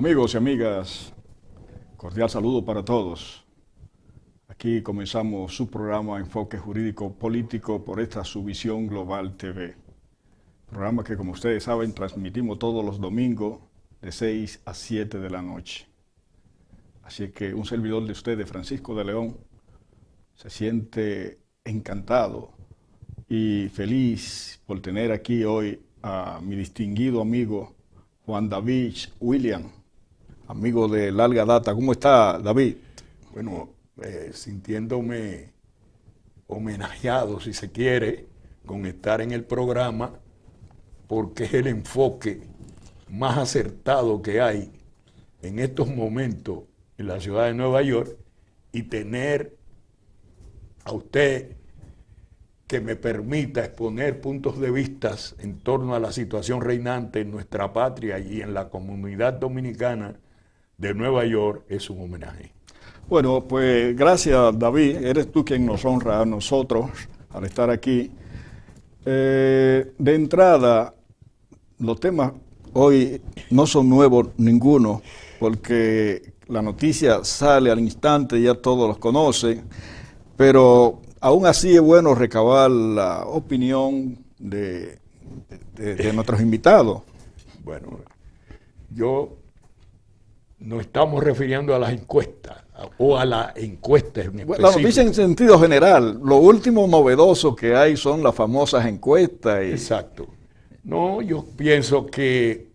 Amigos y amigas, cordial saludo para todos. Aquí comenzamos su programa Enfoque Jurídico Político por esta Subvisión Global TV. Programa que, como ustedes saben, transmitimos todos los domingos de 6 a 7 de la noche. Así que un servidor de ustedes, Francisco de León, se siente encantado y feliz por tener aquí hoy a mi distinguido amigo Juan David William, amigo de larga data. ¿Cómo está, David? Bueno, sintiéndome homenajeado, si se quiere, con estar en el programa, porque es el enfoque más acertado que hay en estos momentos en la ciudad de Nueva York, y tener a usted que me permita exponer puntos de vista en torno a la situación reinante en nuestra patria y en la comunidad dominicana de Nueva York es un homenaje. Bueno, pues gracias, David. Eres tú quien nos honra a nosotros al estar aquí. De entrada, los temas hoy no son nuevos ninguno, porque la noticia sale al instante, ya todos los conocen, pero aún así es bueno recabar la opinión de nuestros invitados. Bueno, no estamos refiriendo a las encuestas o a la encuesta en específico. La noticia en sentido general, lo último novedoso que hay son las famosas encuestas. Exacto. No, yo pienso que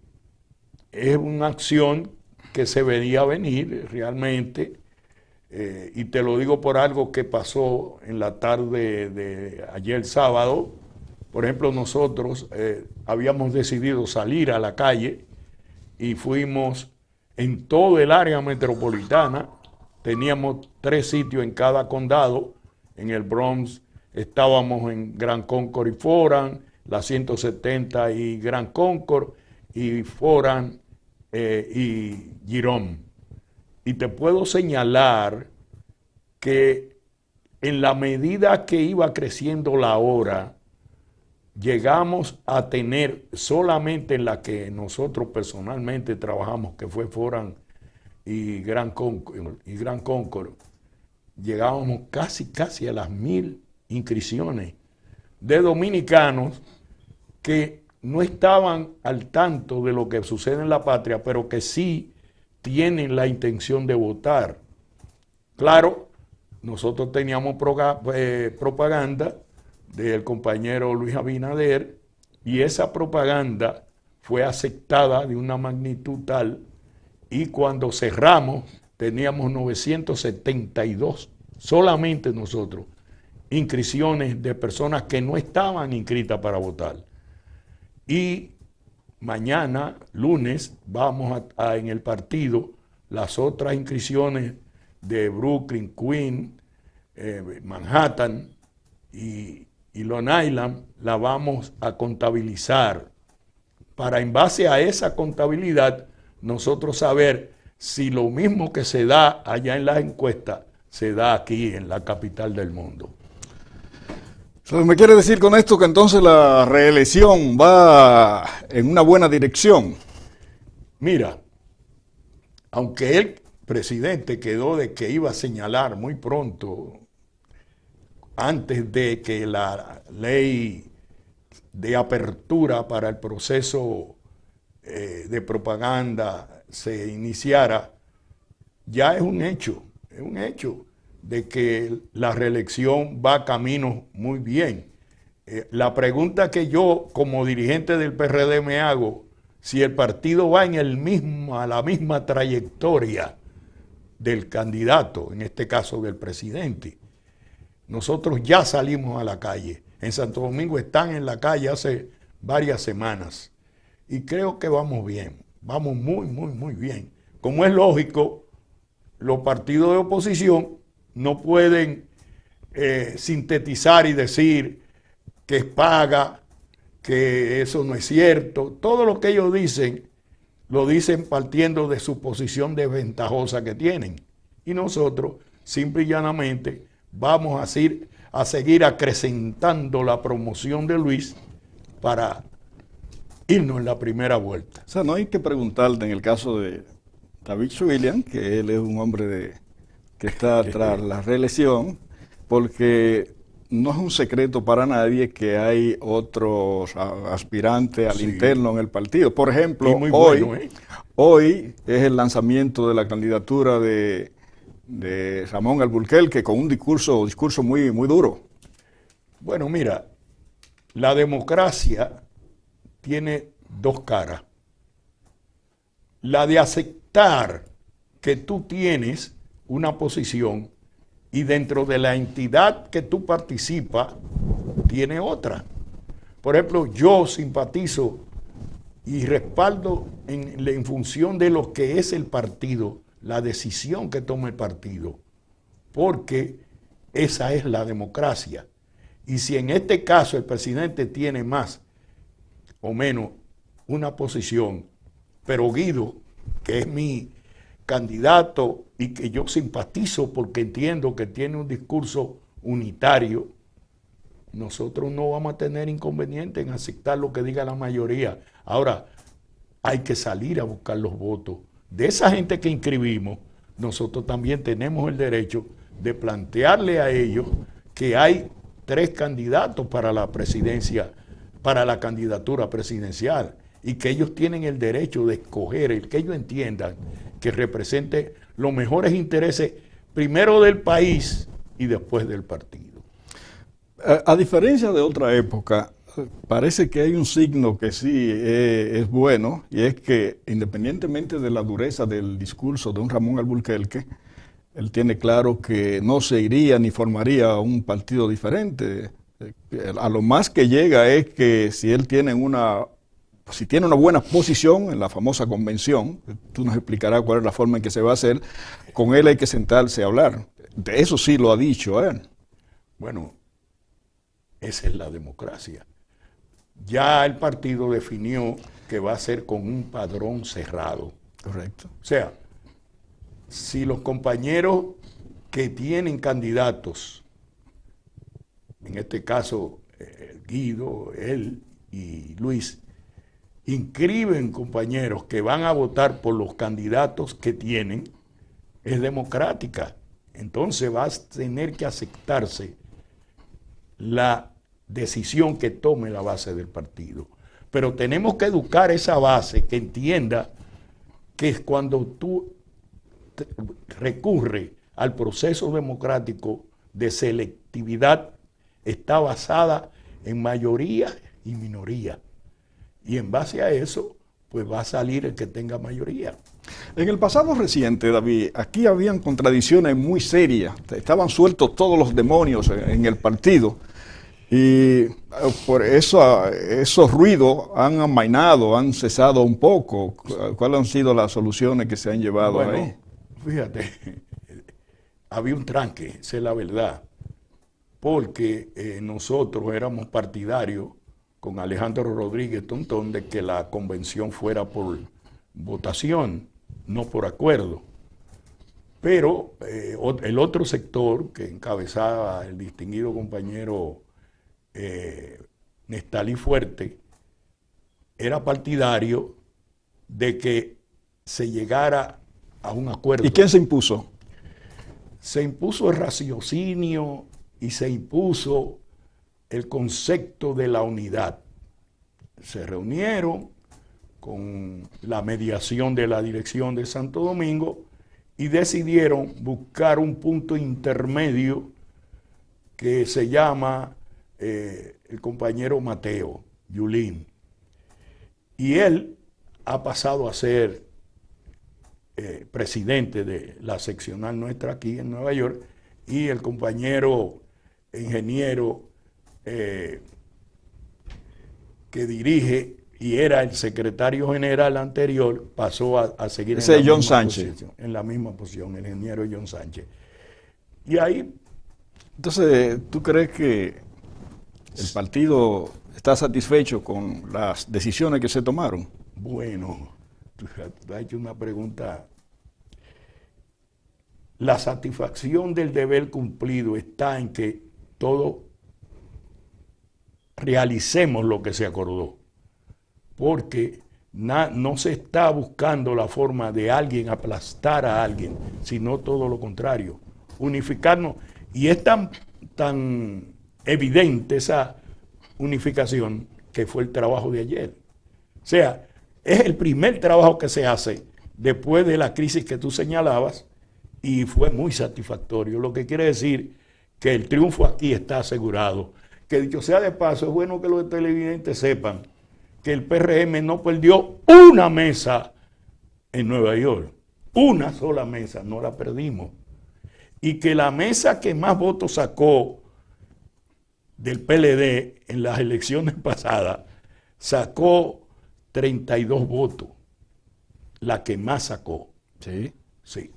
es una acción que se veía venir realmente, y te lo digo por algo que pasó en la tarde de ayer sábado. Por ejemplo, nosotros habíamos decidido salir a la calle y fuimos en todo el área metropolitana. Teníamos 3 sitios en cada condado. En el Bronx estábamos en Grand Concord y Foran, la 170 y Grand Concord, y Foran y Girón. Y te puedo señalar que en la medida que iba creciendo la hora, llegamos a tener solamente en la que nosotros personalmente trabajamos, que fue Foran y Grand Concord, llegábamos casi a las 1000 inscripciones de dominicanos que no estaban al tanto de lo que sucede en la patria, pero que sí tienen la intención de votar. Claro, nosotros teníamos propaganda del compañero Luis Abinader, y esa propaganda fue aceptada de una magnitud tal, y cuando cerramos teníamos 972, solamente nosotros, inscripciones de personas que no estaban inscritas para votar. Y mañana, lunes, vamos en el partido las otras inscripciones de Brooklyn, Queens, Manhattan y Long Island, la vamos a contabilizar para, en base a esa contabilidad, nosotros saber si lo mismo que se da allá en las encuestas se da aquí en la capital del mundo. ¿Me quiere decir con esto que entonces la reelección va en una buena dirección? Mira, aunque el presidente quedó de que iba a señalar muy pronto, antes de que la ley de apertura para el proceso de propaganda se iniciara, ya es un hecho de que la reelección va camino muy bien. La pregunta que yo como dirigente del PRD me hago, si el partido va en la misma trayectoria del candidato, en este caso del presidente. Nosotros ya salimos a la calle. En Santo Domingo están en la calle hace varias semanas. Y creo que vamos bien. Vamos muy bien. Como es lógico, los partidos de oposición no pueden sintetizar y decir que es paga, que eso no es cierto. Todo lo que ellos dicen, lo dicen partiendo de su posición desventajosa que tienen. Y nosotros, simple y llanamente, vamos a seguir acrecentando la promoción de Luis para irnos en la primera vuelta. O sea, no hay que preguntarle en el caso de David Williams, que él es un hombre que está tras la reelección, porque no es un secreto para nadie que hay otros aspirantes al Sí. interno en el partido. Por Y ejemplo, muy bueno, ¿eh? hoy es el lanzamiento de la candidatura de Ramón Alburquerque con un discurso muy, muy duro. Bueno, mira, la democracia tiene dos caras. La de aceptar que tú tienes una posición y dentro de la entidad que tú participas tiene otra. Por ejemplo, yo simpatizo y respaldo en función de lo que es el partido, la decisión que toma el partido, porque esa es la democracia. Y si en este caso el presidente tiene más o menos una posición, pero Guido, que es mi candidato y que yo simpatizo porque entiendo que tiene un discurso unitario, nosotros no vamos a tener inconveniente en aceptar lo que diga la mayoría. Ahora, hay que salir a buscar los votos. De esa gente que inscribimos, nosotros también tenemos el derecho de plantearle a ellos que hay 3 candidatos para la presidencia, para la candidatura presidencial, y que ellos tienen el derecho de escoger el que ellos entiendan que represente los mejores intereses, primero del país y después del partido. A diferencia de otra época, parece que hay un signo que sí es bueno, y es que independientemente de la dureza del discurso de un Ramón Alburquerque, él tiene claro que no se iría ni formaría un partido diferente. A lo más que llega es que si él tiene si tiene una buena posición en la famosa convención, tú nos explicarás cuál es la forma en que se va a hacer, con él hay que sentarse a hablar. De eso sí lo ha dicho él. Bueno, esa es la democracia. Ya el partido definió que va a ser con un padrón cerrado. Correcto. O sea, si los compañeros que tienen candidatos, en este caso Guido, él y Luis, inscriben compañeros que van a votar por los candidatos que tienen, es democrática. Entonces va a tener que aceptarse la decisión que tome la base del partido. Pero tenemos que educar esa base que entienda que es cuando tú recurres al proceso democrático de selectividad, está basada en mayoría y minoría. Y en base a eso, pues va a salir el que tenga mayoría. En el pasado reciente, David, aquí habían contradicciones muy serias. Estaban sueltos todos los demonios en el partido. Y por eso esos ruidos han amainado, han cesado un poco. ¿Cuáles han sido las soluciones que se han llevado ahí? Fíjate, había un tranque, esa es la verdad, porque nosotros éramos partidarios con Alejandro Rodríguez Tontón de que la convención fuera por votación, no por acuerdo. Pero el otro sector que encabezaba el distinguido compañero Nestalí Fuerte era partidario de que se llegara a un acuerdo. ¿Y quién se impuso? Se impuso el raciocinio y se impuso el concepto de la unidad. Se reunieron con la mediación de la dirección de Santo Domingo y decidieron buscar un punto intermedio que se llama el compañero Mateo Yulín. Y él ha pasado a ser presidente de la seccional nuestra aquí en Nueva York, y el compañero ingeniero que dirige y era el secretario general anterior pasó a seguir Ese es John Sánchez. en la misma posición, el ingeniero John Sánchez. Y ahí... Entonces, ¿tú crees que el partido está satisfecho con las decisiones que se tomaron? Bueno, tú has hecho una pregunta. La satisfacción del deber cumplido está en que todos realicemos lo que se acordó. Porque no se está buscando la forma de alguien aplastar a alguien, sino todo lo contrario, unificarnos. Y es tan evidente esa unificación que fue el trabajo de ayer. O sea, es el primer trabajo que se hace después de la crisis que tú señalabas y fue muy satisfactorio, lo que quiere decir que el triunfo aquí está asegurado. Que dicho sea de paso, es bueno que los televidentes sepan que el PRM no perdió una mesa en Nueva York, una sola mesa, no la perdimos. Y que la mesa que más votos sacó del PLD en las elecciones pasadas, sacó 32 votos, la que más sacó. Sí. Sí.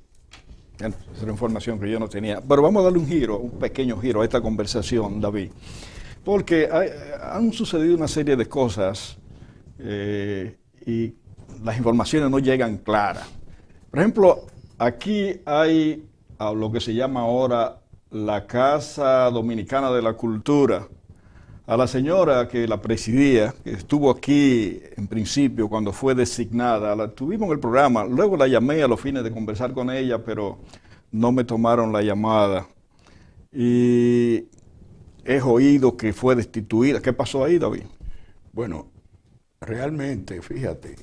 Esa era información que yo no tenía. Pero vamos a darle un giro, un pequeño giro a esta conversación, David. Porque han sucedido una serie de cosas y las informaciones no llegan claras. Por ejemplo, aquí hay lo que se llama ahora la Casa Dominicana de la Cultura. A la señora que la presidía, que estuvo aquí en principio cuando fue designada, la tuvimos en el programa, luego la llamé a los fines de conversar con ella, pero no me tomaron la llamada. Y he oído que fue destituida. ¿Qué pasó ahí, David? Bueno, realmente, fíjate,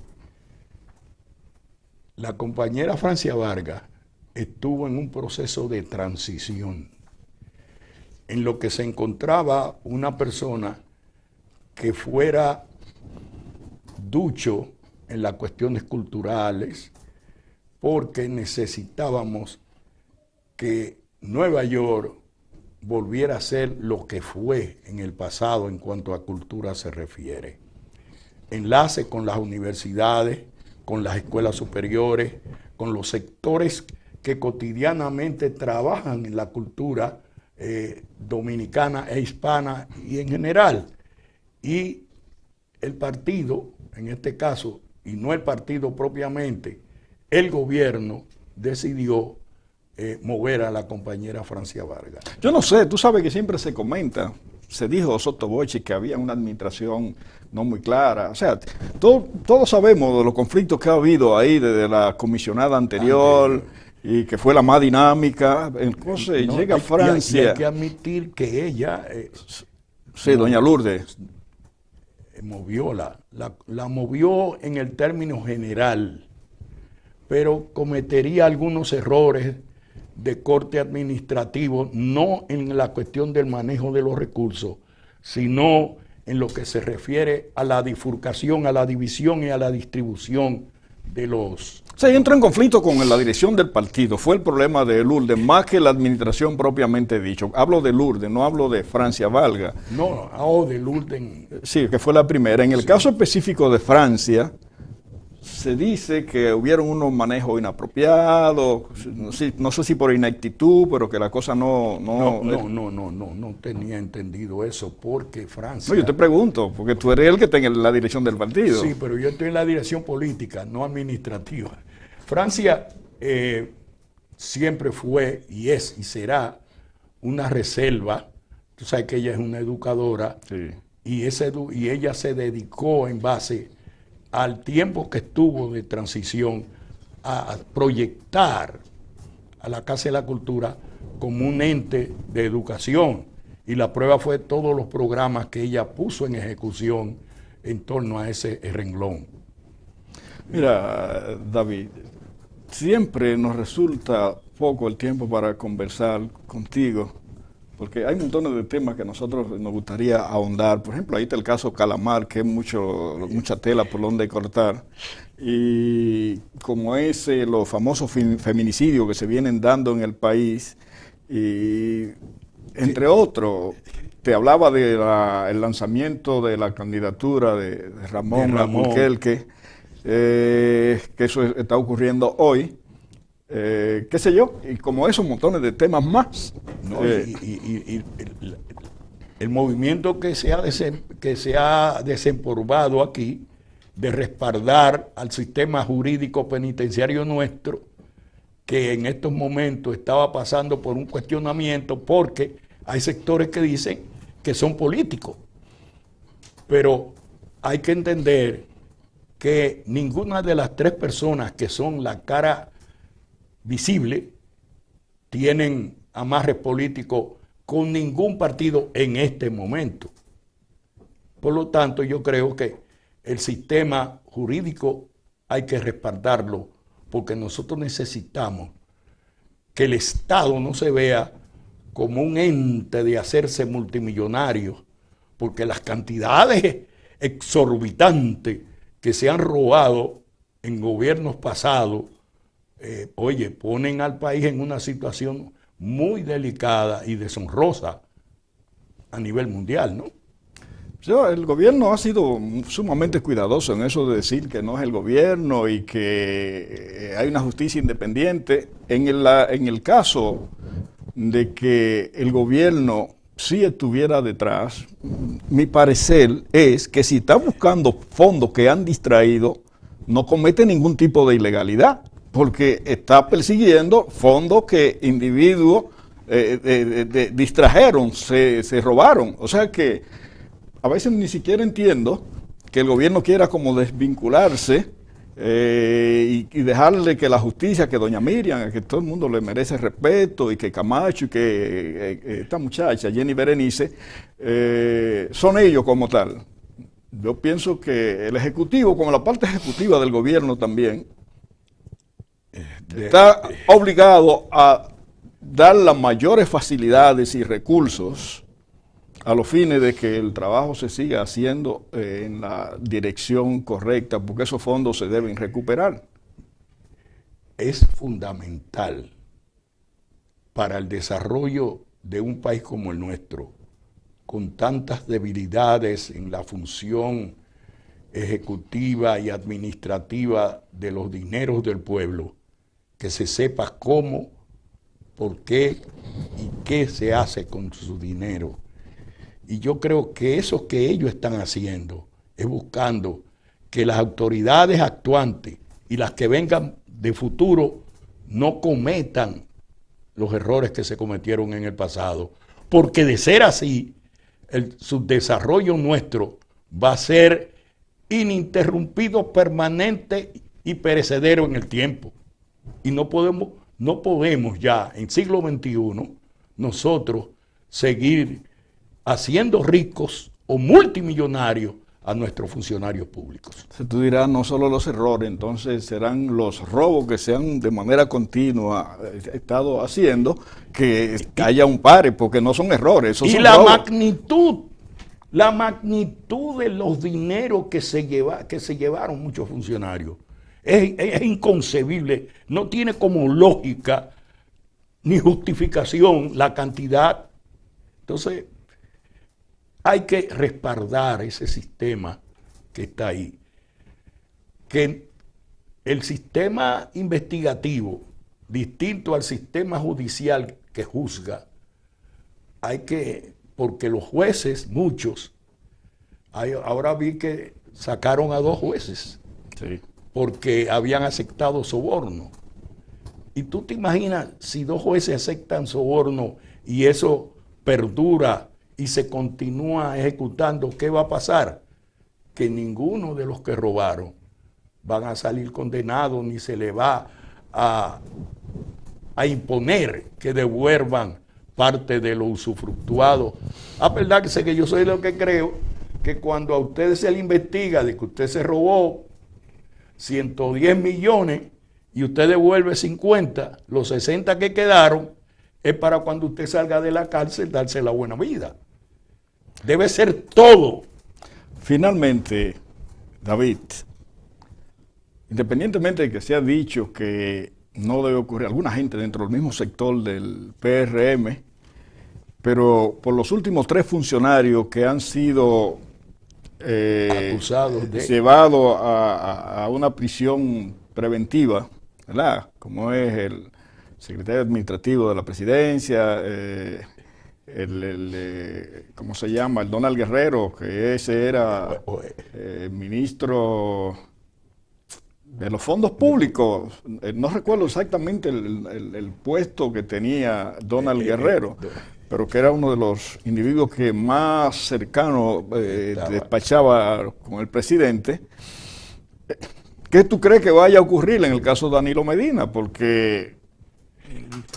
la compañera Francia Vargas estuvo en un proceso de transición en lo que se encontraba una persona que fuera ducho en las cuestiones culturales, porque necesitábamos que Nueva York volviera a ser lo que fue en el pasado en cuanto a cultura se refiere. Enlace con las universidades, con las escuelas superiores, con los sectores que cotidianamente trabajan en la cultura dominicana e hispana y en general. Y el partido, en este caso, y no el partido propiamente, el gobierno decidió mover a la compañera Francia Vargas. Yo no sé, tú sabes que siempre se comenta, se dijo sotto voce que había una administración no muy clara. O sea, todos sabemos de los conflictos que ha habido ahí desde la comisionada anterior. Y que fue la más dinámica. Entonces llega Francia. Y hay que admitir que ella... sí, doña Lourdes. Movió la movió en el término general, pero cometería algunos errores de corte administrativo, no en la cuestión del manejo de los recursos, sino en lo que se refiere a la bifurcación, a la división y a la distribución de los... O sea, entró en conflicto con la dirección del partido. Fue el problema de Lourdes, más que la administración propiamente dicho. Hablo de Lourdes, no hablo de Francia Vargas. No, de Lourdes. Sí, que fue la primera. En el caso específico de Francia, se dice que hubieron unos manejos inapropiados, no sé si por ineptitud, pero que la cosa no tenía entendido eso, porque Francia... No, yo te pregunto, porque tú eres el que está en la dirección del partido. Sí, pero yo estoy en la dirección política, no administrativa. Francia siempre fue y es y será una reserva. Tú sabes que ella es una educadora, sí. y ella se dedicó en base al tiempo que estuvo de transición a proyectar a la Casa de la Cultura como un ente de educación. Y la prueba fue todos los programas que ella puso en ejecución en torno a ese renglón. Mira, David, siempre nos resulta poco el tiempo para conversar contigo, porque hay montones de temas que a nosotros nos gustaría ahondar. Por ejemplo, ahí está el caso Calamar, que es mucha tela por donde cortar. Y como los famosos feminicidios que se vienen dando en el país, y entre otros, te hablaba del lanzamiento de la candidatura de Ramón Alburquerque, que eso está ocurriendo hoy. Qué sé yo, y como esos montones de temas más. No, el movimiento que se ha desempolvado aquí de respaldar al sistema jurídico penitenciario nuestro, que en estos momentos estaba pasando por un cuestionamiento, porque hay sectores que dicen que son políticos, pero hay que entender que ninguna de las tres personas que son la cara visible tienen amarres políticos con ningún partido en este momento. Por lo tanto, yo creo que el sistema jurídico hay que respaldarlo, porque nosotros necesitamos que el Estado no se vea como un ente de hacerse multimillonario, porque las cantidades exorbitantes que se han robado en gobiernos pasados, ponen al país en una situación muy delicada y deshonrosa a nivel mundial, ¿no? El gobierno ha sido sumamente cuidadoso en eso de decir que no es el gobierno y que hay una justicia independiente. En el caso de que el gobierno sí estuviera detrás, mi parecer es que si está buscando fondos que han distraído, no comete ningún tipo de ilegalidad, porque está persiguiendo fondos que individuos distrajeron, se robaron. O sea que a veces ni siquiera entiendo que el gobierno quiera como desvincularse y dejarle que la justicia, que doña Miriam, que todo el mundo le merece respeto, y que Camacho, y que esta muchacha, Jenny Berenice, son ellos como tal. Yo pienso que el Ejecutivo, como la parte ejecutiva del gobierno también, está obligado a dar las mayores facilidades y recursos a los fines de que el trabajo se siga haciendo en la dirección correcta, porque esos fondos se deben recuperar. Es fundamental para el desarrollo de un país como el nuestro, con tantas debilidades en la función ejecutiva y administrativa de los dineros del pueblo, que se sepa cómo, por qué y qué se hace con su dinero. Y yo creo que eso que ellos están haciendo es buscando que las autoridades actuantes y las que vengan de futuro no cometan los errores que se cometieron en el pasado. Porque de ser así, el subdesarrollo nuestro va a ser ininterrumpido, permanente y perecedero en el tiempo. Y no podemos ya, en siglo XXI, nosotros seguir haciendo ricos o multimillonarios a nuestros funcionarios públicos. Tú dirás, no solo los errores, entonces serán los robos que se han de manera continua estado haciendo, que haya un pare, porque no son errores, esos son robos. La magnitud de los dineros que se llevaron muchos funcionarios es inconcebible, no tiene como lógica ni justificación la cantidad. Entonces, hay que respaldar ese sistema que está ahí. Que el sistema investigativo, distinto al sistema judicial que juzga, porque los jueces, muchos, ahora vi que sacaron a 2 jueces, sí, porque habían aceptado soborno. Y tú te imaginas, si 2 jueces aceptan soborno y eso perdura y se continúa ejecutando, ¿qué va a pasar? Que ninguno de los que robaron van a salir condenados, ni se le va a imponer que devuelvan parte de lo usufructuado. A verdad que yo soy lo que creo que cuando a ustedes se le investiga de que usted se robó 110 millones y usted devuelve 50, los 60 que quedaron es para cuando usted salga de la cárcel darse la buena vida. Debe ser todo. Finalmente, David, independientemente de que se ha dicho que no debe ocurrir, alguna gente dentro del mismo sector del PRM, pero por los últimos 3 funcionarios que han sido acusados llevados a una prisión preventiva, ¿verdad? Como es el secretario administrativo de la presidencia, ¿cómo se llama? El Donald Guerrero, que ese era ministro de los fondos públicos. No recuerdo exactamente el puesto que tenía Donald Guerrero, pero que era uno de los individuos que más cercano despachaba con el presidente. ¿Qué tú crees que vaya a ocurrir en el caso de Danilo Medina? Porque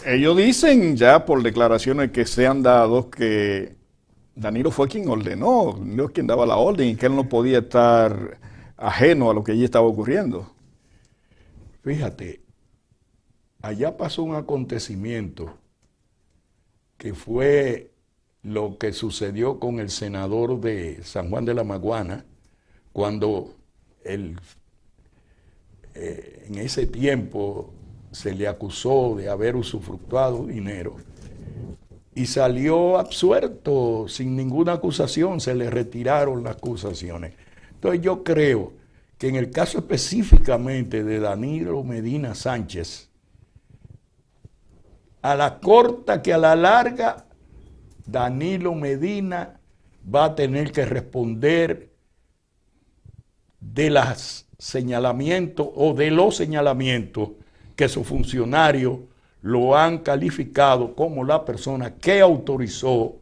ellos dicen ya por declaraciones que se han dado que Danilo fue quien ordenó, Danilo es quien daba la orden y que él no podía estar ajeno a lo que allí estaba ocurriendo. Fíjate, allá pasó un acontecimiento que fue lo que sucedió con el senador de San Juan de la Maguana, cuando él, en ese tiempo se le acusó de haber usufructuado dinero y salió absuelto sin ninguna acusación, se le retiraron las acusaciones. Entonces yo creo que en el caso específicamente de Danilo Medina Sánchez, a la corta que a la larga, Danilo Medina va a tener que responder de los señalamientos o de los señalamientos que sus funcionarios lo han calificado como la persona que autorizó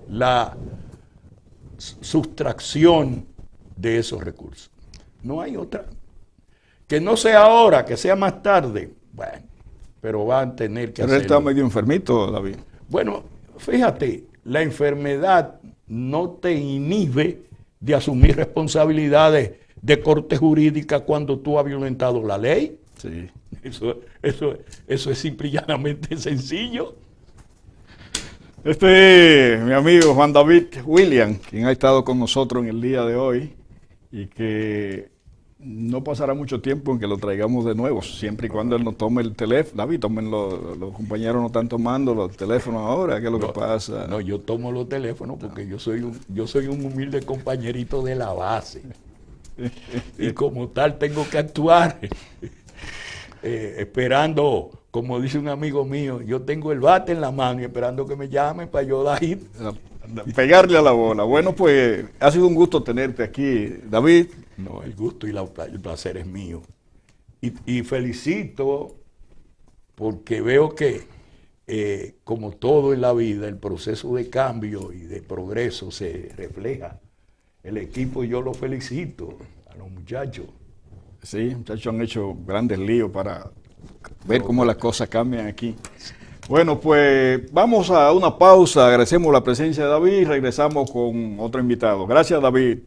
la sustracción de esos recursos. No hay otra. Que no sea ahora, que sea más tarde. Bueno, pero van a tener que hacerlo. Pero él está medio enfermito, David. Bueno, fíjate, la enfermedad no te inhibe de asumir responsabilidades de corte jurídica cuando tú has violentado la ley. Sí. Eso es simple y llanamente sencillo. Mi amigo Juan David William, quien ha estado con nosotros en el día de hoy y que no pasará mucho tiempo en que lo traigamos de nuevo, siempre y cuando él nos tome el teléfono. David, tomen los compañeros no están tomando los teléfonos ahora, ¿qué es lo que pasa? No, yo tomo los teléfonos porque yo soy un humilde compañerito de la base. Y como tal tengo que actuar. Esperando, como dice un amigo mío, yo tengo el bate en la mano y esperando que me llamen para yo dar pegarle a la bola. Bueno, pues ha sido un gusto tenerte aquí, David. No, el gusto y el placer es mío. Y felicito porque veo que, como todo en la vida, el proceso de cambio y de progreso se refleja. El equipo, yo lo felicito a los muchachos. Sí, muchachos han hecho grandes líos para ver cómo las cosas cambian aquí. Bueno, pues vamos a una pausa, agradecemos la presencia de David y regresamos con otro invitado. Gracias, David.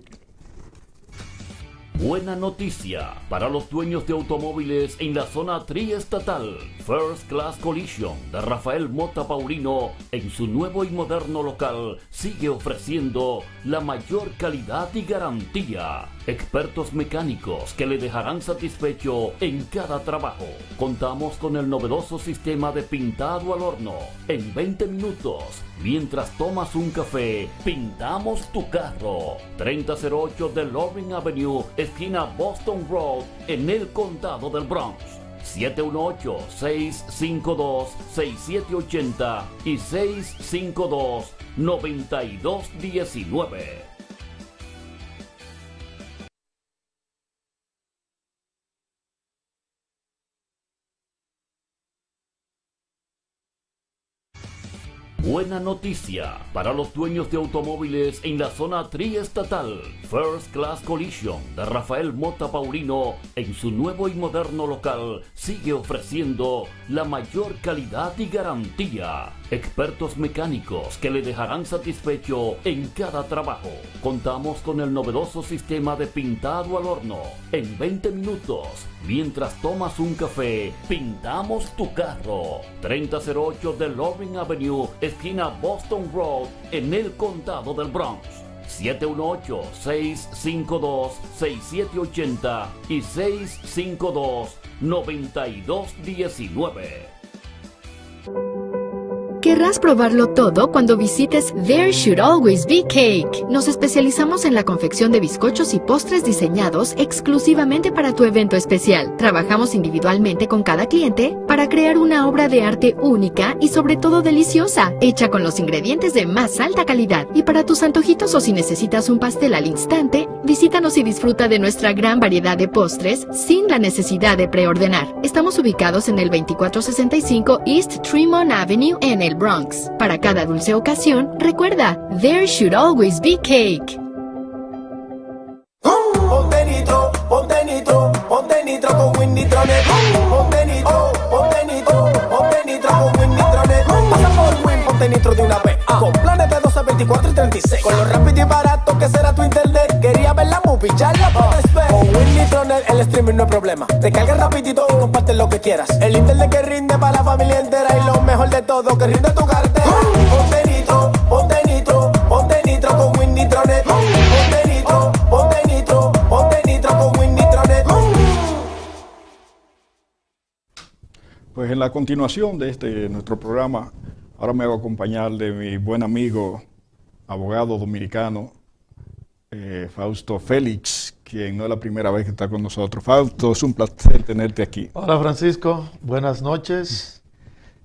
Buena noticia para los dueños de automóviles en la zona triestatal. First Class Collision de Rafael Mota Paulino en su nuevo y moderno local sigue ofreciendo la mayor calidad y garantía. Expertos mecánicos que le dejarán satisfecho en cada trabajo. Contamos con el novedoso sistema de pintado al horno. En 20 minutos, mientras tomas un café, pintamos tu carro. 3008 de Loring Avenue, esquina Boston Road, en el condado del Bronx. 718-652-6780 y 652-9219. Buena noticia para los dueños de automóviles en la zona triestatal. First Class Collision de Rafael Mota Paulino en su nuevo y moderno local sigue ofreciendo la mayor calidad y garantía. Expertos mecánicos que le dejarán satisfecho en cada trabajo. Contamos con el novedoso sistema de pintado al horno. En 20 minutos, mientras tomas un café, pintamos tu carro. 3008 de Loring Avenue, esquina Boston Road, en el condado del Bronx. 718-652-6780 y 652-9219. Querrás probarlo todo cuando visites There Should Always Be Cake. Nos especializamos en la confección de bizcochos y postres diseñados exclusivamente para tu evento especial. Trabajamos individualmente con cada cliente para crear una obra de arte única y sobre todo deliciosa, hecha con los ingredientes de más alta calidad. Y para tus antojitos o si necesitas un pastel al instante, visítanos y disfruta de nuestra gran variedad de postres sin la necesidad de preordenar. Estamos ubicados en el 2465 East Tremont Avenue en el Bronx. Para cada dulce ocasión, recuerda, There Should Always Be Cake. Ponte nitro, ponte nitro. Nitronet. Ponte nitro, ponte nitro, ponte nitro con Win Nitronet. Pasa por Win, ponte nitro de una vez. Con planes de 12, 24 y 36. Con lo rápido y barato que será tu internet. Quería ver la movie, ya la puedes ver. Con Win Nitronet el streaming no es problema. Te cargas rapidito y compartes lo que quieras. El internet que rinde para la familia entera. Y lo mejor de todo, que rinde tu cartera. Ponte nitro, ponte nitro, ponte nitro con Win Nitronet. Ponte nitro, ponte nitro, ponte nitro con Win Nitronet. Pues en la continuación de nuestro programa, ahora me voy a acompañar de mi buen amigo, abogado dominicano, Fausto Félix, quien no es la primera vez que está con nosotros. Fausto, es un placer tenerte aquí. Hola Francisco, buenas noches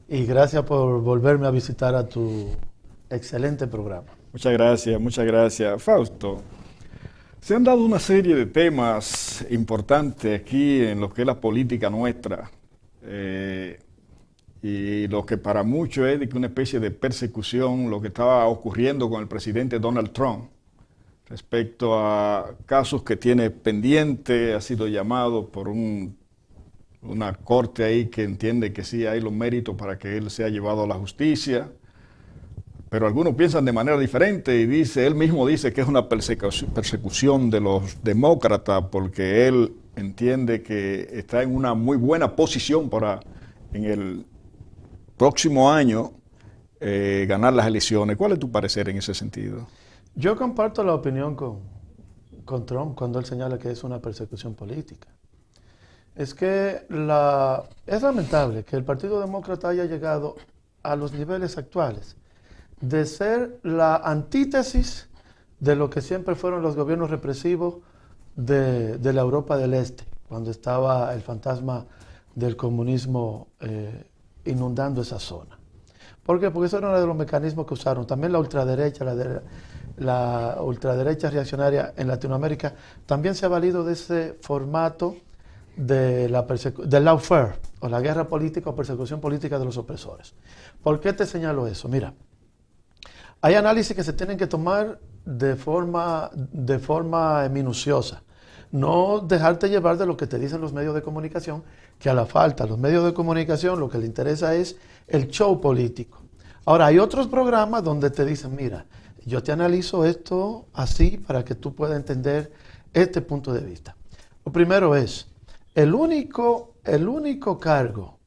y gracias por volverme a visitar a tu excelente programa. Muchas gracias, muchas gracias. Fausto, se han dado una serie de temas importantes aquí en lo que es la política nuestra. Y lo que para muchos es de que una especie de persecución, lo que estaba ocurriendo con el presidente Donald Trump respecto a casos que tiene pendiente, ha sido llamado por una corte ahí que entiende que sí hay los méritos para que él sea llevado a la justicia, pero algunos piensan de manera diferente y él mismo dice que es una persecución de los demócratas porque él entiende que está en una muy buena posición para en el próximo año ganar las elecciones. ¿Cuál es tu parecer en ese sentido? Yo comparto la opinión con Trump cuando él señala que es una persecución política. Es que es lamentable que el Partido Demócrata haya llegado a los niveles actuales de ser la antítesis de lo que siempre fueron los gobiernos represivos de la Europa del Este, cuando estaba el fantasma del comunismo inundando esa zona. ¿Por qué? Porque eso era uno de los mecanismos que usaron. También la ultraderecha, la ultraderecha reaccionaria en Latinoamérica, también se ha valido de ese formato del lawfare, o la guerra política o persecución política de los opresores. ¿Por qué te señalo eso? Mira, hay análisis que se tienen que tomar de forma minuciosa. No dejarte llevar de lo que te dicen los medios de comunicación, que a la falta, los medios de comunicación lo que les interesa es el show político. Ahora, hay otros programas donde te dicen, mira, yo te analizo esto así para que tú puedas entender este punto de vista. Lo primero es, el único cargo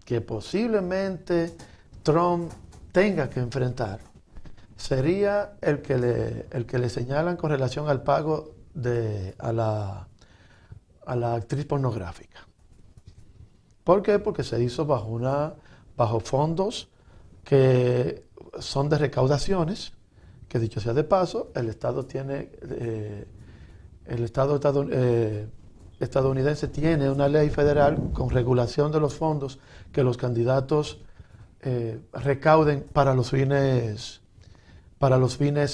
que posiblemente Trump tenga que enfrentar sería el que le señalan con relación al pago a la actriz pornográfica. ¿Por qué? Porque se hizo bajo fondos que son de recaudaciones, que dicho sea de paso, el Estado estadounidense tiene una ley federal con regulación de los fondos que los candidatos recauden para los fines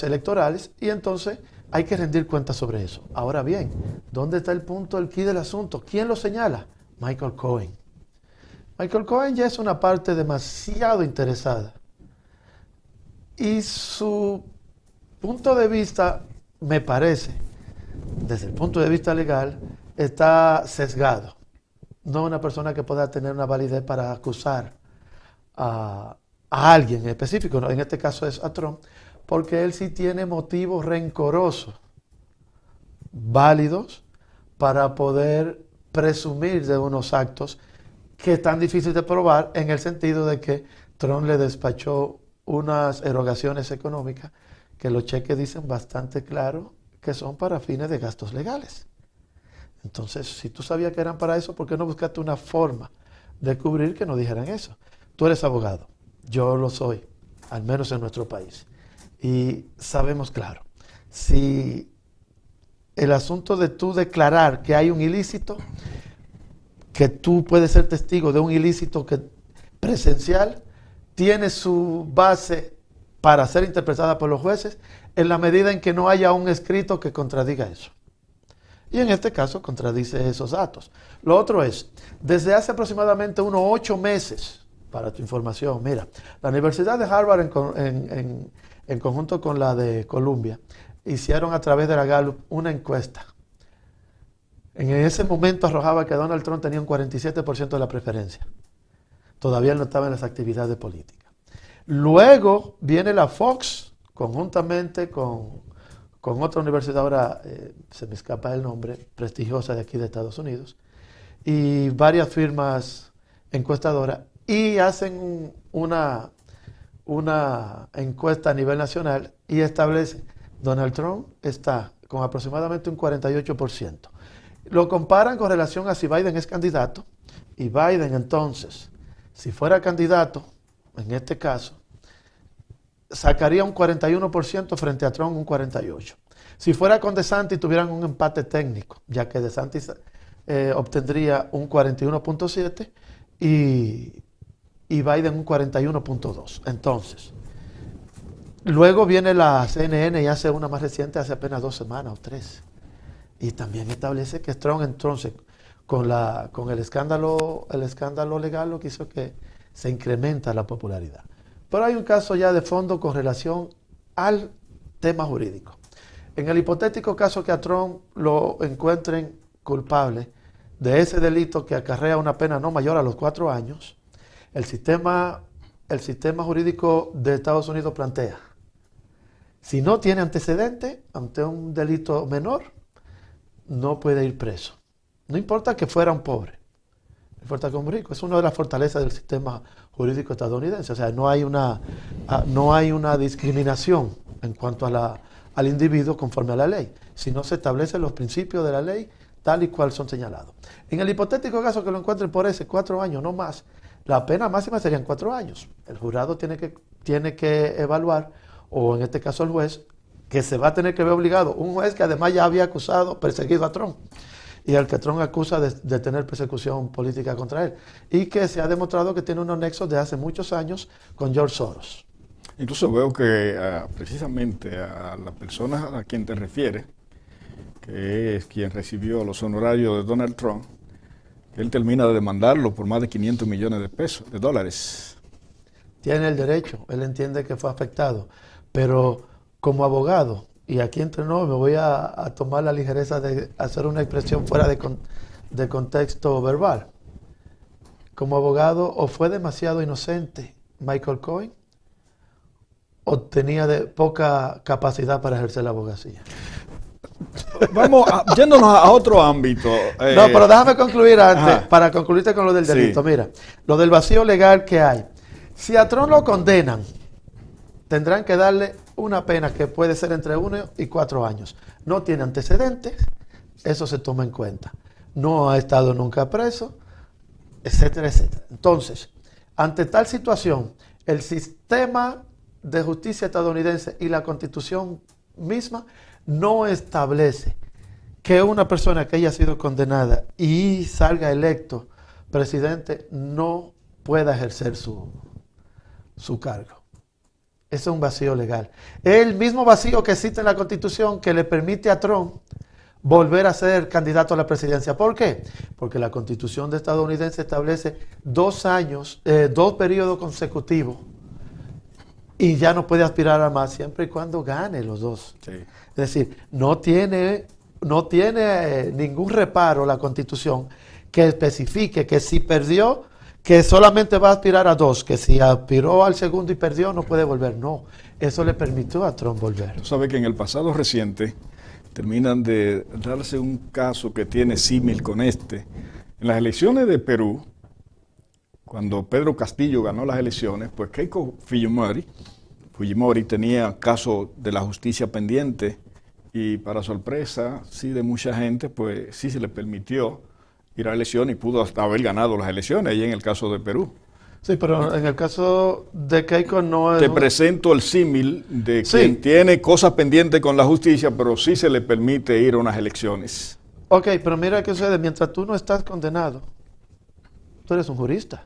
electorales, y entonces hay que rendir cuentas sobre eso. Ahora bien, ¿dónde está el punto, el quid del asunto? ¿Quién lo señala? Michael Cohen. Michael Cohen ya es una parte demasiado interesada. Y su punto de vista, me parece, desde el punto de vista legal, está sesgado. No una persona que pueda tener una validez para acusar a alguien en específico, ¿no? En este caso es a Trump, porque él sí tiene motivos rencorosos, válidos, para poder presumir de unos actos que es tan difícil de probar, en el sentido de que Trump le despachó unas erogaciones económicas que los cheques dicen bastante claro que son para fines de gastos legales. Entonces, si tú sabías que eran para eso, ¿por qué no buscaste una forma de cubrir que no dijeran eso? Tú eres abogado, yo lo soy, al menos en nuestro país. Y sabemos claro, si el asunto de tú declarar que hay un ilícito, que tú puedes ser testigo de un ilícito presencial, tiene su base para ser interpretada por los jueces en la medida en que no haya un escrito que contradiga eso. Y en este caso contradice esos datos. Lo otro es, desde hace aproximadamente unos 8 meses, para tu información, mira, la Universidad de Harvard en conjunto con la de Columbia hicieron a través de la Gallup una encuesta En ese momento arrojaba que Donald Trump tenía un 47% de la preferencia. Todavía él no estaba en las actividades políticas. Luego viene la Fox, conjuntamente con otra universidad, ahora se me escapa el nombre, prestigiosa de aquí de Estados Unidos, y varias firmas encuestadoras, y hacen una encuesta a nivel nacional y establece, Donald Trump está con aproximadamente un 48%. Lo comparan con relación a si Biden es candidato, y Biden entonces, si fuera candidato, en este caso, sacaría un 41% frente a Trump un 48%. Si fuera con DeSantis tuvieran un empate técnico, ya que DeSantis obtendría un 41.7% y Biden un 41.2%. Entonces, luego viene la CNN y hace una más reciente, hace apenas 2 semanas o 3. Y también establece que Trump entonces, con el escándalo legal, lo que hizo que se incrementa la popularidad. Pero hay un caso ya de fondo con relación al tema jurídico. En el hipotético caso que a Trump lo encuentren culpable de ese delito que acarrea una pena no mayor a los 4 años, el sistema jurídico de Estados Unidos plantea, si no tiene antecedente ante un delito menor, no puede ir preso. No importa que fuera un pobre, no importa que un rico. Es una de las fortalezas del sistema jurídico estadounidense. O sea, no hay una discriminación en cuanto al individuo conforme a la ley, sino se establecen los principios de la ley tal y cual son señalados. En el hipotético caso que lo encuentren por ese 4 años, no más, la pena máxima serían 4 años. El jurado tiene que evaluar, o en este caso el juez, que se va a tener que ver obligado, un juez que además ya había perseguido a Trump, y al que Trump acusa de tener persecución política contra él, y que se ha demostrado que tiene unos nexos de hace muchos años con George Soros. Incluso veo que precisamente a la persona a quien te refieres, que es quien recibió los honorarios de Donald Trump, él termina de demandarlo por más de 500 millones de dólares. Tiene el derecho, él entiende que fue afectado, pero como abogado, y aquí entre nosotros me voy a tomar la ligereza de hacer una expresión fuera de contexto verbal. Como abogado, o fue demasiado inocente Michael Cohen, o tenía poca capacidad para ejercer la abogacía. Vamos, yéndonos a otro ámbito. No, pero déjame concluir antes, Ajá. para concluirte con lo del delito. Sí. Mira, lo del vacío legal que hay. Si a Trump lo condenan, tendrán que darle una pena que puede ser entre 1 y 4 años. No tiene antecedentes, eso se toma en cuenta. No ha estado nunca preso, etcétera, etcétera. Entonces, ante tal situación, el sistema de justicia estadounidense y la Constitución misma no establece que una persona que haya sido condenada y salga electo presidente no pueda ejercer su cargo. Eso es un vacío legal. El mismo vacío que existe en la Constitución que le permite a Trump volver a ser candidato a la presidencia. ¿Por qué? Porque la Constitución estadounidense establece 2 años, 2 periodos consecutivos, y ya no puede aspirar a más siempre y cuando gane los 2. Sí. Es decir, no tiene ningún reparo la Constitución que especifique que si perdió, que solamente va a aspirar a 2, que si aspiró al segundo y perdió, no puede volver. No, eso le permitió a Trump volver. Tú sabes que en el pasado reciente terminan de darse un caso que tiene símil con este. En las elecciones de Perú, cuando Pedro Castillo ganó las elecciones, pues Keiko Fujimori tenía caso de la justicia pendiente, y para sorpresa, sí, de mucha gente, pues sí se le permitió ir a elecciones y pudo hasta haber ganado las elecciones, ahí en el caso de Perú. Sí, pero en el caso de Keiko no es... Te presento el símil de Sí. quien tiene cosas pendientes con la justicia, pero sí se le permite ir a unas elecciones. Ok, pero mira qué sucede. Mientras tú no estás condenado, tú eres un jurista.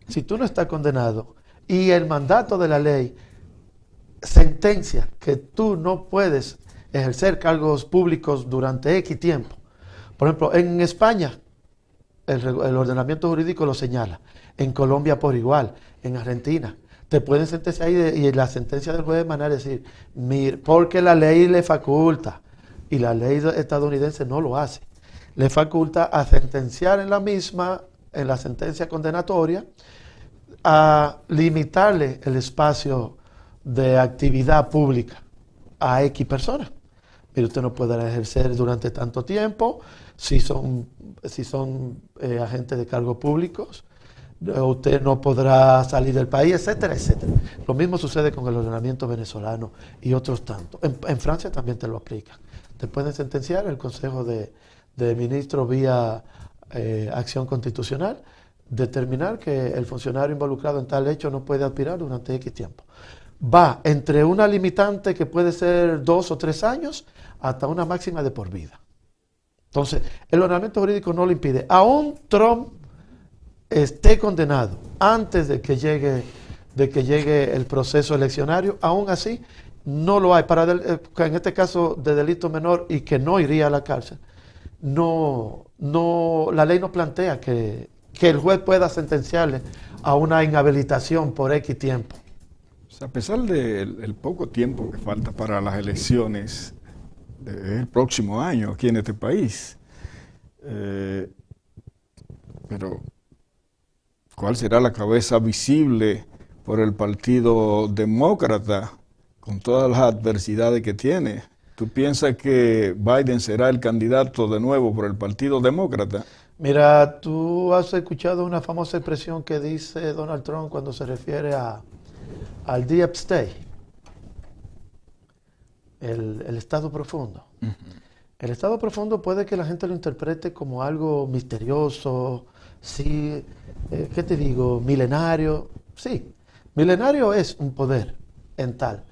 Si tú no estás condenado y el mandato de la ley sentencia que tú no puedes ejercer cargos públicos durante X tiempo. Por ejemplo, en España, el ordenamiento jurídico lo señala. En Colombia por igual, en Argentina. Te pueden sentenciar y la sentencia del juez de manera es decir, porque la ley le faculta y la ley estadounidense no lo hace. le faculta a sentenciar en la misma, en la sentencia condenatoria, a limitarle el espacio de actividad pública a X personas. Mire, usted no podrá ejercer durante tanto tiempo si son agentes de cargos públicos, usted no podrá salir del país, etcétera, etcétera. Lo mismo sucede con el ordenamiento venezolano y otros tantos. En Francia también te lo aplican. Te pueden sentenciar el Consejo de Ministros vía acción constitucional, determinar que el funcionario involucrado en tal hecho no puede aspirar durante X tiempo. Va entre una limitante que puede ser 2 o 3 años hasta una máxima de por vida. Entonces, el ordenamiento jurídico no lo impide. Aún Trump esté condenado antes de que llegue el proceso eleccionario, aún así no lo hay. En este caso de delito menor y que no iría a la cárcel, la ley no plantea que el juez pueda sentenciarle a una inhabilitación por X tiempo. A pesar del poco tiempo que falta para las elecciones del próximo año aquí en este país, pero ¿cuál será la cabeza visible por el Partido Demócrata con todas las adversidades que tiene? ¿Tú piensas que Biden será el candidato de nuevo por el Partido Demócrata? Mira, tú has escuchado una famosa expresión que dice Donald Trump cuando se refiere al Deep State, el estado profundo. Uh-huh. El estado profundo puede que la gente lo interprete como algo misterioso, sí, ¿qué te digo? Milenario. Sí, milenario es un poder en tal,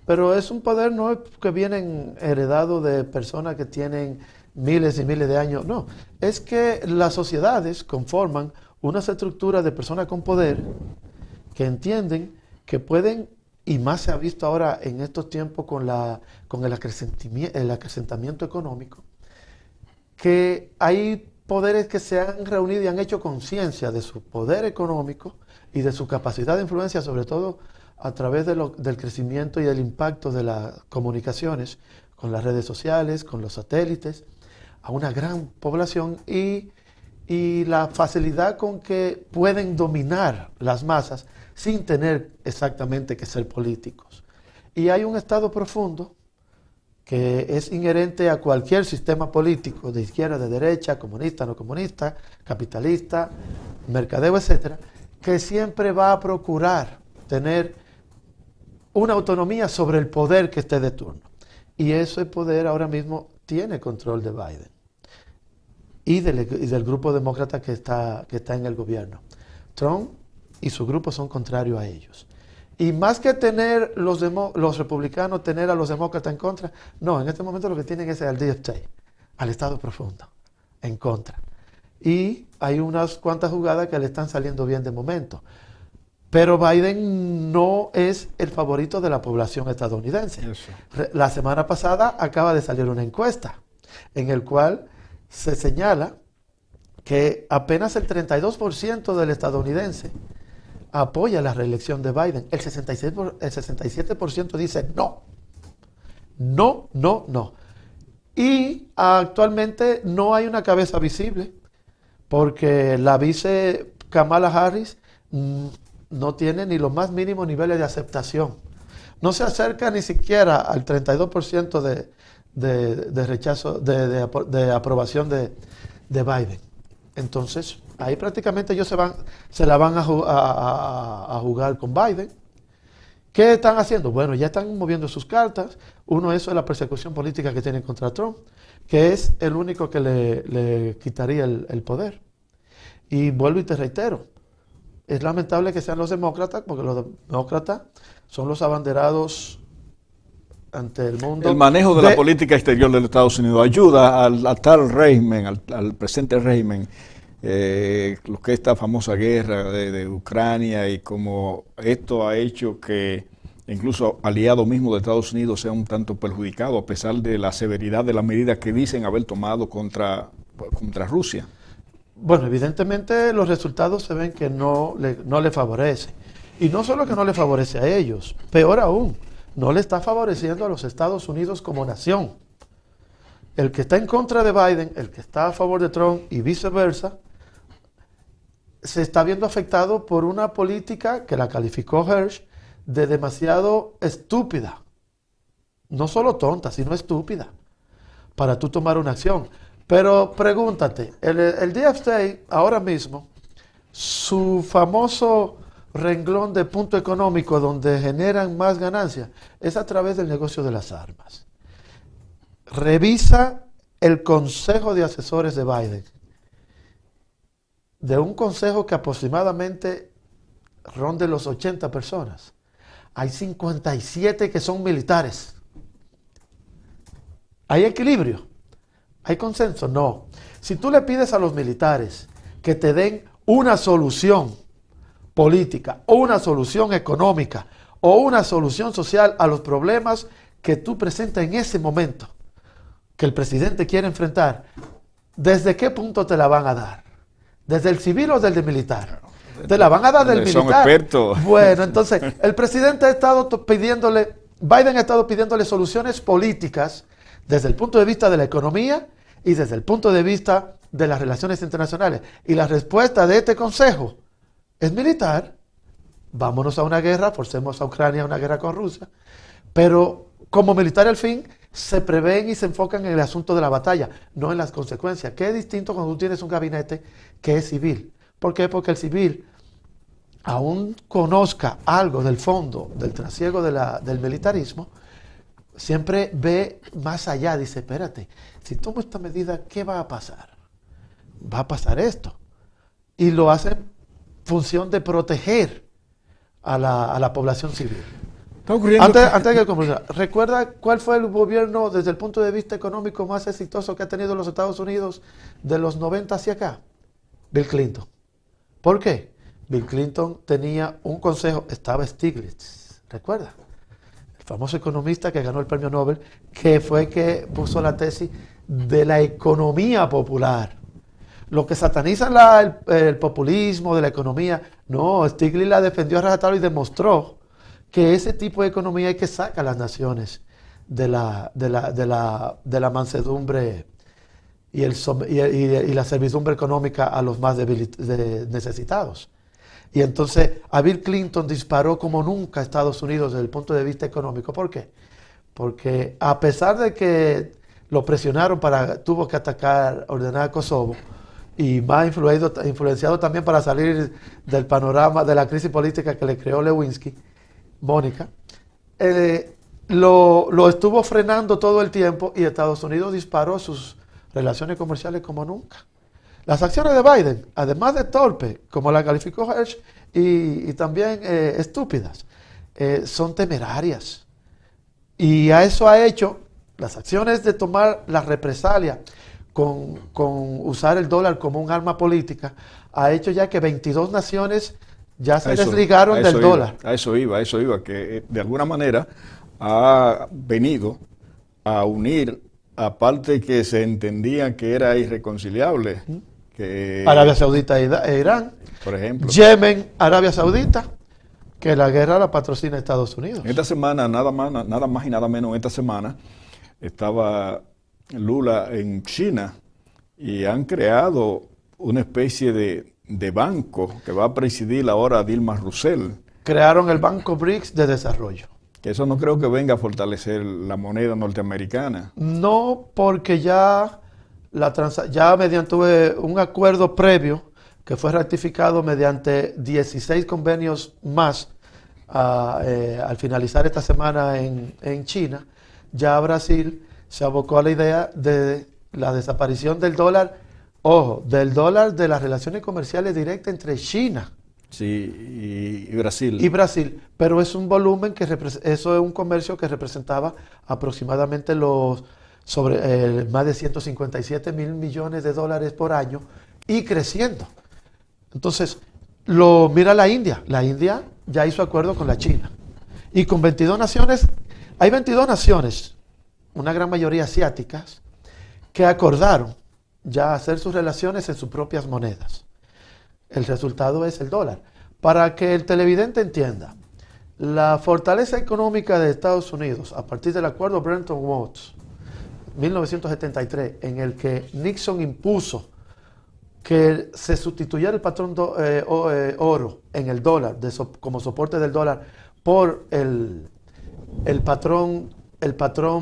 pero es un poder no que vienen heredado de personas que tienen miles y miles de años, no. Es que las sociedades conforman unas estructuras de personas con poder que entienden que pueden, y más se ha visto ahora en estos tiempos con el acrecentamiento económico, que hay poderes que se han reunido y han hecho conciencia de su poder económico y de su capacidad de influencia, sobre todo a través del crecimiento y del impacto de las comunicaciones con las redes sociales, con los satélites, a una gran población y la facilidad con que pueden dominar las masas sin tener exactamente que ser políticos. Y hay un estado profundo que es inherente a cualquier sistema político, de izquierda, de derecha, comunista, no comunista, capitalista, mercadeo, etcétera, que siempre va a procurar tener una autonomía sobre el poder que esté de turno. Y ese poder ahora mismo tiene control de Biden y del grupo demócrata que está en el gobierno. Trump y su grupo son contrarios a ellos. Y más que tener los republicanos, tener a los demócratas en contra, no, en este momento lo que tienen es al Deep State, al estado profundo, en contra. Y hay unas cuantas jugadas que le están saliendo bien de momento. Pero Biden no es el favorito de la población estadounidense. Eso. La semana pasada acaba de salir una encuesta en el cual se señala que apenas el 32% del estadounidense apoya la reelección de Biden. El 67% dice no. No, no, no. Y actualmente no hay una cabeza visible porque la vice Kamala Harris no tiene ni los más mínimos niveles de aceptación. No se acerca ni siquiera al 32% de rechazo, de aprobación de Biden. Entonces, ahí prácticamente ellos se la van a jugar con Biden. ¿Qué están haciendo? Bueno, ya están moviendo sus cartas. Uno, eso es la persecución política que tienen contra Trump, que es el único que le quitaría el poder. Y vuelvo y te reitero, es lamentable que sean los demócratas, porque los demócratas son los abanderados ante el mundo. El manejo de la política exterior de los Estados Unidos ayuda al tal régimen, al presente régimen, lo que es esta famosa guerra de Ucrania, y como esto ha hecho que incluso aliados mismos de Estados Unidos sean un tanto perjudicados a pesar de la severidad de las medidas que dicen haber tomado contra Rusia. Bueno, evidentemente los resultados se ven que no le favorece. Y no solo que no le favorece a ellos, peor aún, no le está favoreciendo a los Estados Unidos como nación. el que está en contra de Biden, el que está a favor de Trump y viceversa, se está viendo afectado por una política que la calificó Hersh de demasiado estúpida. No solo tonta, sino estúpida, para tú tomar una acción. Pero pregúntate, el Deep State ahora mismo, su famoso renglón de punto económico donde generan más ganancias es a través del negocio de las armas. Revisa el consejo de asesores de Biden. De un consejo que aproximadamente ronde los 80 personas. Hay 57 que son militares. ¿Hay equilibrio? ¿Hay consenso? No. Si tú le pides a los militares que te den una solución política o una solución económica o una solución social a los problemas que tú presentas en ese momento, que el presidente quiere enfrentar, ¿desde qué punto te la van a dar? ¿Desde el civil o desde el militar? Te la van a dar del militar. Son expertos. Bueno, entonces, el presidente ha estado pidiéndole, Biden ha estado pidiéndole soluciones políticas desde el punto de vista de la economía y desde el punto de vista de las relaciones internacionales. Y la respuesta de este consejo es militar. Vámonos a una guerra, forcemos a Ucrania a una guerra con Rusia. Pero como militar al fin, se prevén y se enfocan en el asunto de la batalla, no en las consecuencias. Que es distinto cuando tú tienes un gabinete que es civil. ¿Por qué? Porque el civil, aún conozca algo del fondo, del trasiego del militarismo, siempre ve más allá, dice, espérate, si tomo esta medida, ¿qué va a pasar? Va a pasar esto. Y lo hace en función de proteger a la población civil. Está ocurriendo Antes de que concluya, ¿recuerda cuál fue el gobierno desde el punto de vista económico más exitoso que ha tenido los Estados Unidos de los 90 hacia acá? Bill Clinton. ¿Por qué? Bill Clinton tenía un consejo, estaba Stiglitz, ¿recuerda? El famoso economista que ganó el premio Nobel, que fue que puso la tesis de la economía popular. Lo que satanizan el populismo de la economía, no, Stiglitz la defendió a rajatabla y demostró que ese tipo de economía hay que sacar a las naciones de la mansedumbre y la servidumbre económica a los más necesitados. Y entonces a Bill Clinton disparó como nunca a Estados Unidos desde el punto de vista económico. ¿Por qué? Porque a pesar de que lo presionaron tuvo que ordenar Kosovo, y más influenciado también para salir del panorama de la crisis política que le creó Lewinsky, Mónica, lo estuvo frenando todo el tiempo y Estados Unidos disparó sus relaciones comerciales como nunca. Las acciones de Biden, además de torpe, como la calificó Hersh, y también estúpidas, son temerarias. Y a eso ha hecho las acciones de tomar la represalia con usar el dólar como un arma política, ha hecho ya que 22 naciones ya se desligaron del dólar. A eso iba, que de alguna manera ha venido a unir a parte que se entendía que era irreconciliable. Que, Arabia Saudita e Irán, por ejemplo. Yemen, Arabia Saudita, que la guerra la patrocina Estados Unidos. Esta semana, nada más y nada menos, esta semana estaba Lula en China y han creado una especie de banco que va a presidir ahora Dilma Rousseff. Crearon el Banco BRICS de desarrollo. Que eso no creo que venga a fortalecer la moneda norteamericana. No, porque ya mediante un acuerdo previo que fue ratificado mediante 16 convenios más al finalizar esta semana en China, ya Brasil se abocó a la idea de la desaparición del dólar, del dólar de las relaciones comerciales directas entre China. Sí, y Brasil. Y Brasil, pero es un volumen eso es un comercio que representaba aproximadamente más de 157 mil millones de dólares por año y creciendo. Entonces, mira la India ya hizo acuerdo con la China y con 22 naciones, hay 22 naciones, una gran mayoría asiáticas, que acordaron ya hacer sus relaciones en sus propias monedas. El resultado es el dólar. Para que el televidente entienda, la fortaleza económica de Estados Unidos a partir del acuerdo Bretton Woods 1973, en el que Nixon impuso que se sustituyera el patrón oro en el dólar, como soporte del dólar, por el patrón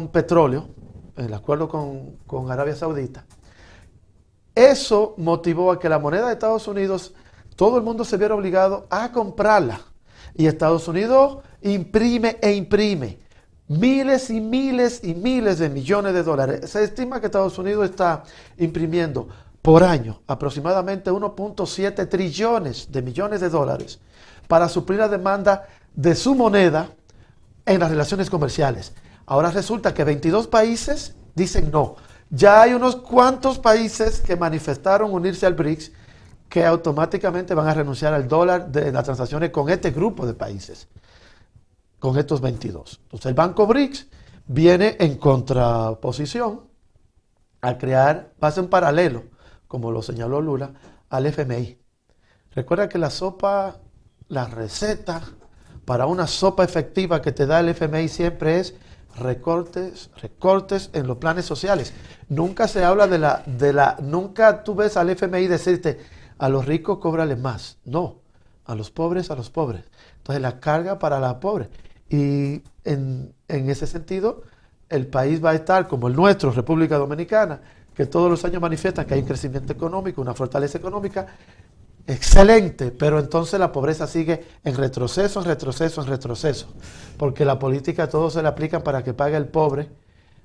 petróleo, el acuerdo con Arabia Saudita. Eso motivó a que la moneda de Estados Unidos, todo el mundo se viera obligado a comprarla. Y Estados Unidos imprime e imprime miles y miles y miles de millones de dólares. Se estima que Estados Unidos está imprimiendo por año aproximadamente 1.7 trillones de millones de dólares para suplir la demanda de su moneda en las relaciones comerciales. Ahora resulta que 22 países dicen no. Ya hay unos cuantos países que manifestaron unirse al BRICS que automáticamente van a renunciar al dólar de las transacciones con este grupo de países, con estos 22. Entonces el Banco BRICS viene en contraposición a crear, va a ser un paralelo, como lo señaló Lula, al FMI. Recuerda que la receta para una sopa efectiva que te da el FMI siempre es recortes en los planes sociales. Nunca se habla nunca tú ves al FMI decirte a los ricos cóbrales más. No, a los pobres. Entonces la carga para la pobre. Y en ese sentido, el país va a estar como el nuestro, República Dominicana, que todos los años manifiestan que hay un crecimiento económico, una fortaleza económica excelente, pero entonces la pobreza sigue en retroceso, porque la política a todos se le aplican para que pague el pobre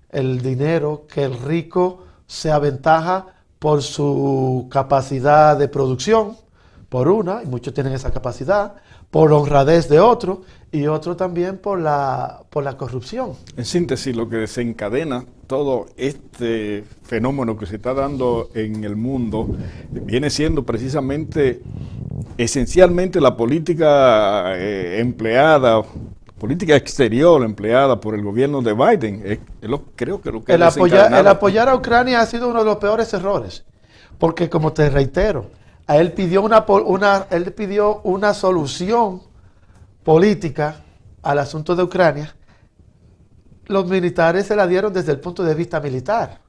el dinero que el rico se aventaja por su capacidad de producción, por una, y muchos tienen esa capacidad, por honradez de otro, y otro también por la corrupción. En síntesis, lo que desencadena todo este fenómeno que se está dando en el mundo viene siendo precisamente, esencialmente, la política política exterior empleada por el gobierno de Biden. Creo que lo que el apoyar a Ucrania ha sido uno de los peores errores, porque como te reitero, él pidió una solución política al asunto de Ucrania. Los militares se la dieron desde el punto de vista militar.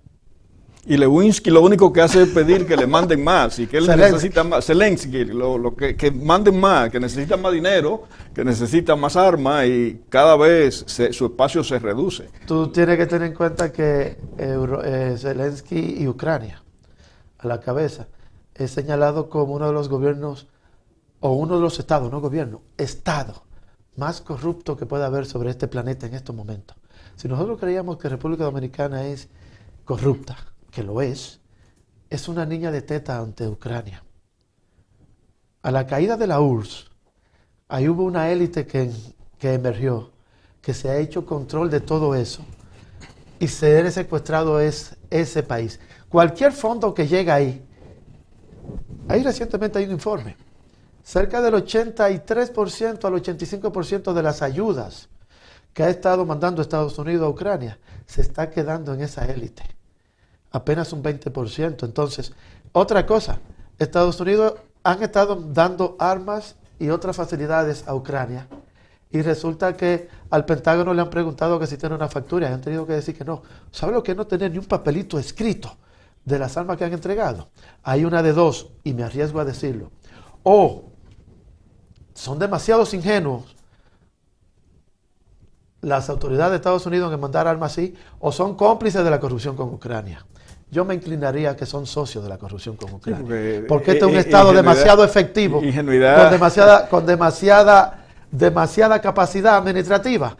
Y Lewinsky lo único que hace es pedir que le manden más, y que él Zelensky. necesita más. Zelensky, que manden más, que necesitan más dinero, que necesitan más armas, y cada vez su espacio se reduce. Tú tienes que tener en cuenta que Zelensky y Ucrania, a la cabeza, es señalado como uno de los gobiernos, o uno de los estados, no gobierno, estado más corrupto que pueda haber sobre este planeta en estos momentos. Si nosotros creíamos que República Dominicana es corrupta, que lo es una niña de teta ante Ucrania. A la caída de la URSS, ahí hubo una élite que emergió, que se ha hecho control de todo eso, y se ha secuestrado ese país. Cualquier fondo que llega ahí recientemente hay un informe, cerca del 83% al 85% de las ayudas que ha estado mandando Estados Unidos a Ucrania se está quedando en esa élite. Apenas un 20%. Entonces, otra cosa, Estados Unidos han estado dando armas y otras facilidades a Ucrania, y resulta que al Pentágono le han preguntado que si tiene una factura y han tenido que decir que no. ¿Sabe lo que es no tener ni un papelito escrito de las armas que han entregado? Hay una de dos, y me arriesgo a decirlo. O son demasiados ingenuos las autoridades de Estados Unidos en mandar armas así, o son cómplices de la corrupción con Ucrania. Yo me inclinaría a que son socios de la corrupción con Ucrania. Sí, porque este es un Estado demasiado efectivo, con demasiada capacidad administrativa,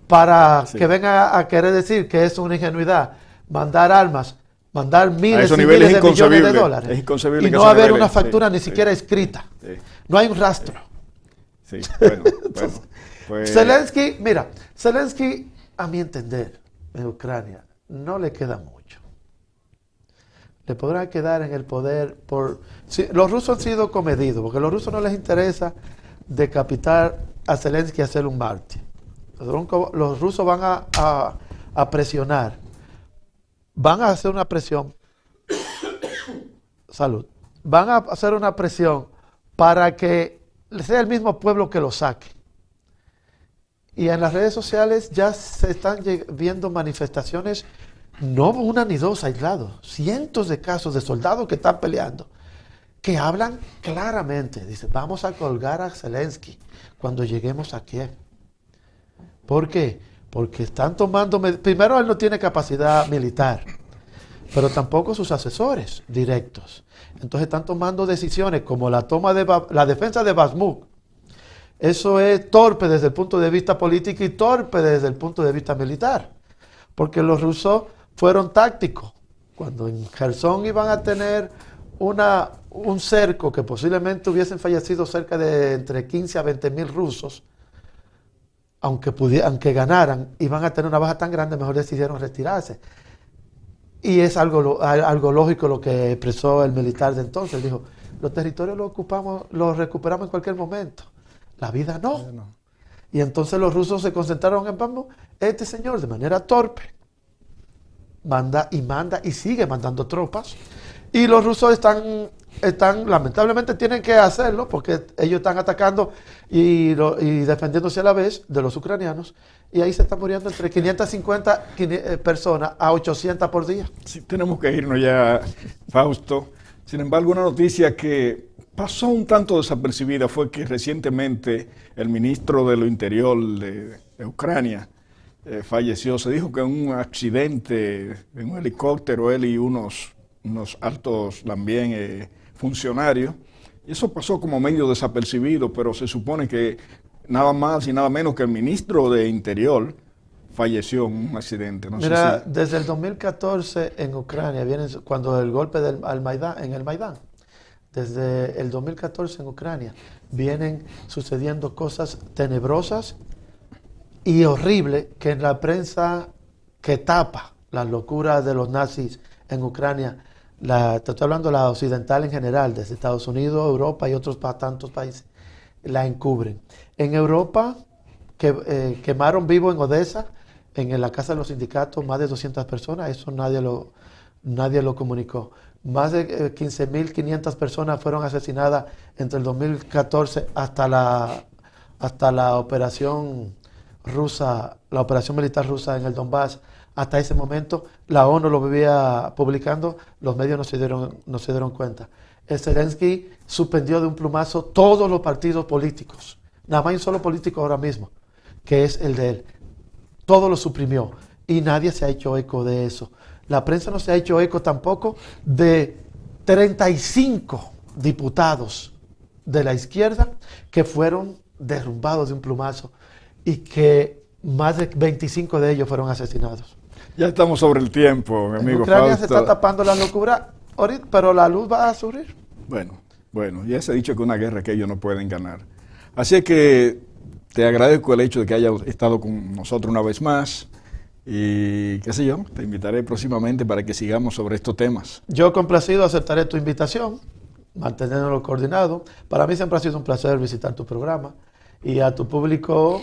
para que venga a querer decir que es una ingenuidad mandar armas, mandar miles y miles de millones de dólares, es inconcebible, y no haber una factura ni siquiera escrita. Sí. No hay un rastro. Sí, bueno, pues Zelensky, a mi entender, en Ucrania, no le queda mucho. Le podrá quedar en el poder los rusos han sido comedidos, porque a los rusos no les interesa decapitar a Zelensky y hacer un mártir. Los rusos van a presionar, van a hacer una presión, van a hacer una presión para que sea el mismo pueblo que lo saque. Y en las redes sociales ya se están viendo manifestaciones no una ni dos aislados, cientos de casos de soldados que están peleando, que hablan claramente. Dice, vamos a colgar a Zelensky cuando lleguemos a Kiev. ¿Por qué? Porque están tomando... Primero, él no tiene capacidad militar, pero tampoco sus asesores directos. Entonces están tomando decisiones como la defensa de Bakhmut. Eso es torpe desde el punto de vista político y torpe desde el punto de vista militar. Porque los rusos fueron tácticos. Cuando en Kherson iban a tener un cerco que posiblemente hubiesen fallecido cerca de entre 15 a 20 mil rusos, aunque ganaran, iban a tener una baja tan grande, mejor decidieron retirarse. Y es algo lógico lo que expresó el militar de entonces. Dijo, los territorios los recuperamos en cualquier momento. La vida no. Y entonces los rusos se concentraron en Bakhmut. Este señor, de manera torpe, manda y sigue mandando tropas. Y los rusos lamentablemente tienen que hacerlo porque ellos están atacando y defendiéndose a la vez de los ucranianos. Y ahí se están muriendo entre 550 personas a 800 por día. Sí, tenemos que irnos ya, Fausto. Sin embargo, una noticia que pasó un tanto desapercibida fue que recientemente el ministro de lo Interior de Ucrania falleció. Se dijo que en un accidente en un helicóptero, él y unos altos también funcionarios. Y eso pasó como medio desapercibido, pero se supone que nada más y nada menos que el ministro de Interior falleció en un accidente. No Mira, sé si... desde el 2014 en Ucrania, cuando el golpe en el Maidán, desde el 2014 en Ucrania, vienen sucediendo cosas tenebrosas y horribles que en la prensa que tapa las locuras de los nazis en Ucrania, estoy hablando de la occidental en general, desde Estados Unidos, Europa y otros tantos países, la encubren. En Europa, quemaron vivo en Odessa, en la casa de los sindicatos, más de 200 personas, eso nadie lo comunicó. Más de 15.500 personas fueron asesinadas entre el 2014 hasta la operación rusa, la operación militar rusa en el Donbass. Hasta ese momento, la ONU lo vivía publicando, los medios no se dieron cuenta. El Zelensky suspendió de un plumazo todos los partidos políticos. Nada más hay un solo político ahora mismo, que es el de él. Todo lo suprimió y nadie se ha hecho eco de eso. La prensa no se ha hecho eco tampoco de 35 diputados de la izquierda que fueron derrumbados de un plumazo y que más de 25 de ellos fueron asesinados. Ya estamos sobre el tiempo, mi amigo Ucrania Fausto. se está tapando la locura ahorita, pero la luz va a surgir. Bueno, ya se ha dicho que una guerra que ellos no pueden ganar. Así que te agradezco el hecho de que hayas estado con nosotros una vez más y qué sé yo, te invitaré próximamente para que sigamos sobre estos temas. Yo complacido aceptaré tu invitación, manteniéndolo coordinado. Para mí siempre ha sido un placer visitar tu programa y a tu público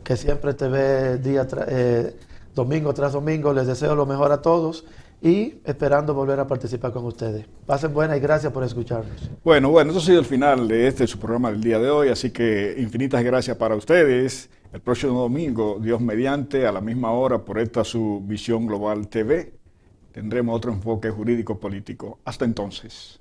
que siempre te ve domingo tras domingo, les deseo lo mejor a todos y esperando volver a participar con ustedes. Pasen buena y gracias por escucharnos. Bueno, eso ha sido el final de su programa del día de hoy, así que infinitas gracias para ustedes. El próximo domingo, Dios mediante, a la misma hora, por esta su Visión Global TV, tendremos otro enfoque jurídico político. Hasta entonces.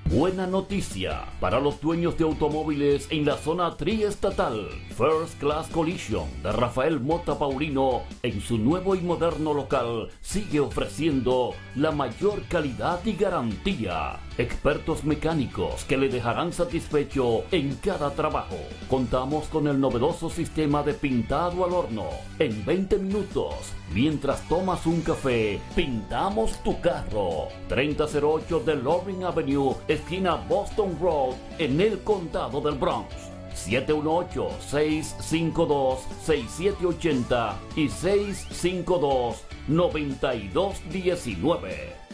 Buena noticia para los dueños de automóviles en la zona triestatal. First Class Collision de Rafael Mota Paulino en su nuevo y moderno local sigue ofreciendo la mayor calidad y garantía. Expertos mecánicos que le dejarán satisfecho en cada trabajo. Contamos con el novedoso sistema de pintado al horno. En 20 minutos, mientras tomas un café, pintamos tu carro. 3008 de Loring Avenue, esquina Boston Road, en el condado del Bronx. 718-652-6780 y 652-9219.